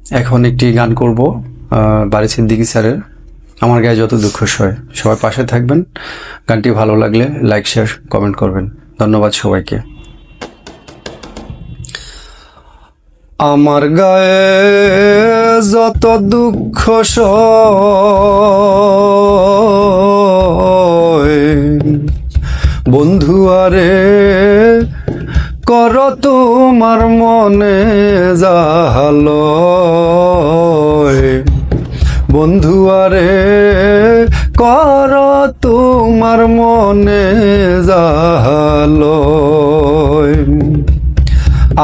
এখন একটি গান করব বারী সিদ্দিকী স্যারের আমার গায়ে যত দুঃখ সয়। সবাই পাশে থাকবেন। গানটি ভালো লাগলে লাইক শেয়ার কমেন্ট করবেন। ধন্যবাদ সবাইকে। আমার গায়ে যত দুঃখ সয়, বন্ধু আরে কর তোমার মনে জাহালয়, বন্ধু আরে কর তোমার মনে জাহালয়।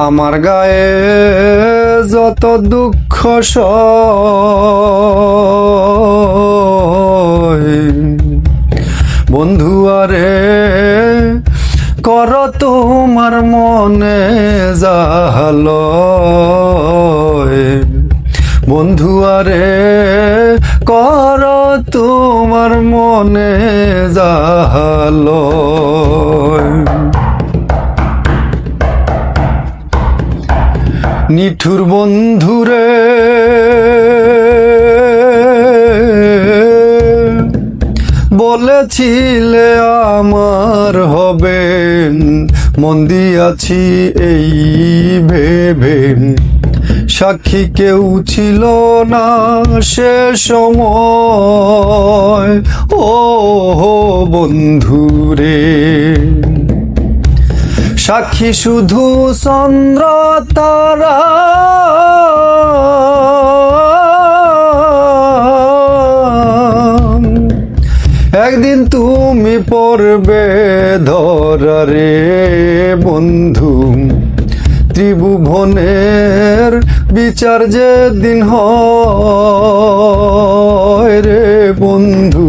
আমার গায়ে যত দুঃখ সয়, বন্ধু আরে কর তোমার মনে জাহালয়, বন্ধু আরে কর তোমার মনে জাহালয়। নিঠুর বন্ধুরে বলেছিলে আমার হবে, মন দিয়াছি এই ভেবে, সাক্ষী কেউ ছিল না সে সময়। ও বন্ধুরে, সাক্ষী শুধু চন্দ্র তারা, একদিন তুমি পড়বে ধরা রে বন্ধু। ত্রিভুবনের বিচার যেদিন হয় রে বন্ধু,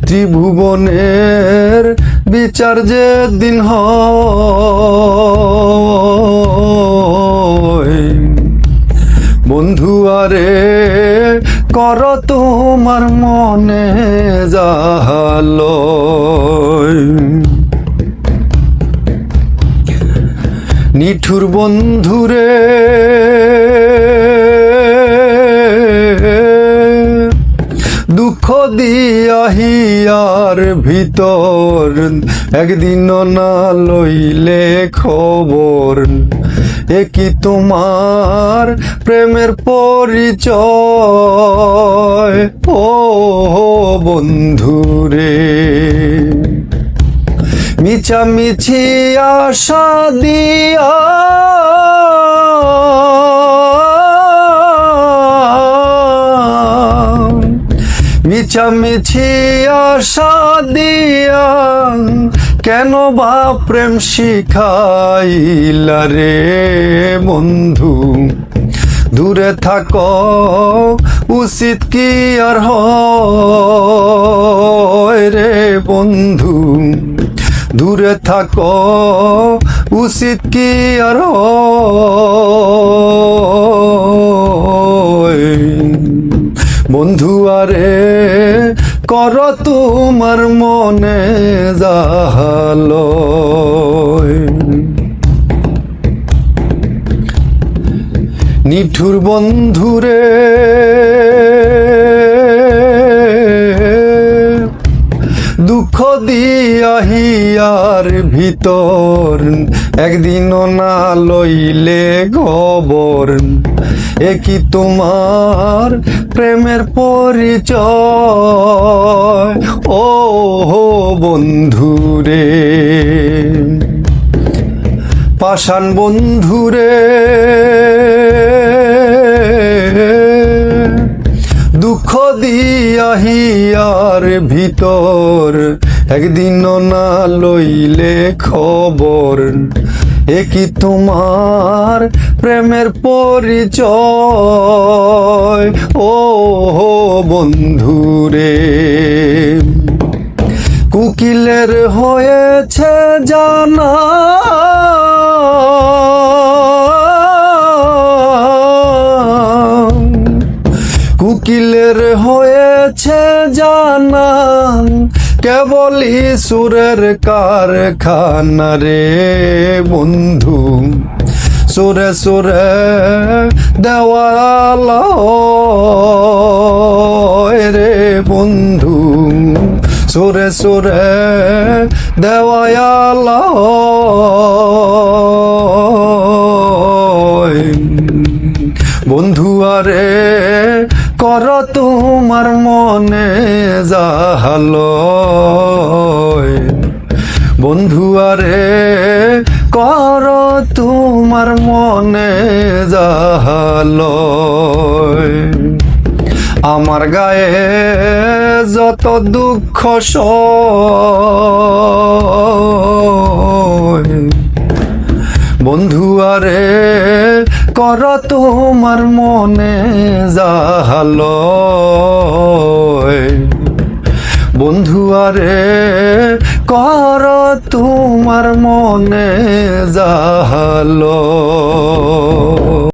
ত্রিভুবনের বিচার যেদিন হয়, বন্ধু আরে কর তোমার মনে জাহালয়। নিঠুর বন্ধুরে দুঃখ দিয়া হিয়ার ভিতর, একদিন না লইলে খবর, একই তোমার প্রেমের পরিচয়। ও বন্ধুরে, মিছামিছি আশা দিয়া মিছামিছি আশা দিয়া কেন বা প্রেম শিখাইলা রে বন্ধু। দূরে থাকো উচিত কি আর হয় রে বন্ধু, দূরে থাকো উচিত কি আর হয়, বন্ধু আরে কর তোমার মনে জাহালয়। নিঠুর বন্ধুরে দুঃখ দিয়া হিয়ার ভিতর, একদিন না লইলে খবর, একই তোমার প্রেমের পরিচয়। ও বন্ধুরে, পাষাণ বন্ধুরে দুঃখ দিয়া হিয়ার ভিতর, একদিন না লইলে খবর, একই তোমার প্রেমের পরিচয়। ও বন্ধুরে, কুকিলের হয়েছে জানা, কুকিলের হয়েছে জানা, কেবলই সুরের কারখানা রে বন্ধু। সুরে সুরে দেওয়াল রে বন্ধু, সুরে সুরে দেওয়াল বন্ধু আরে কর তোমার মনে জাহাল, বন্ধু আরে কর তোমার মনে জাহাল। আমার গায়ে যত দুঃখ সয়, বন্ধু আরে কর তোমার মনে জাহাল, বন্ধু আরে কর তোমার মনে জাহাল।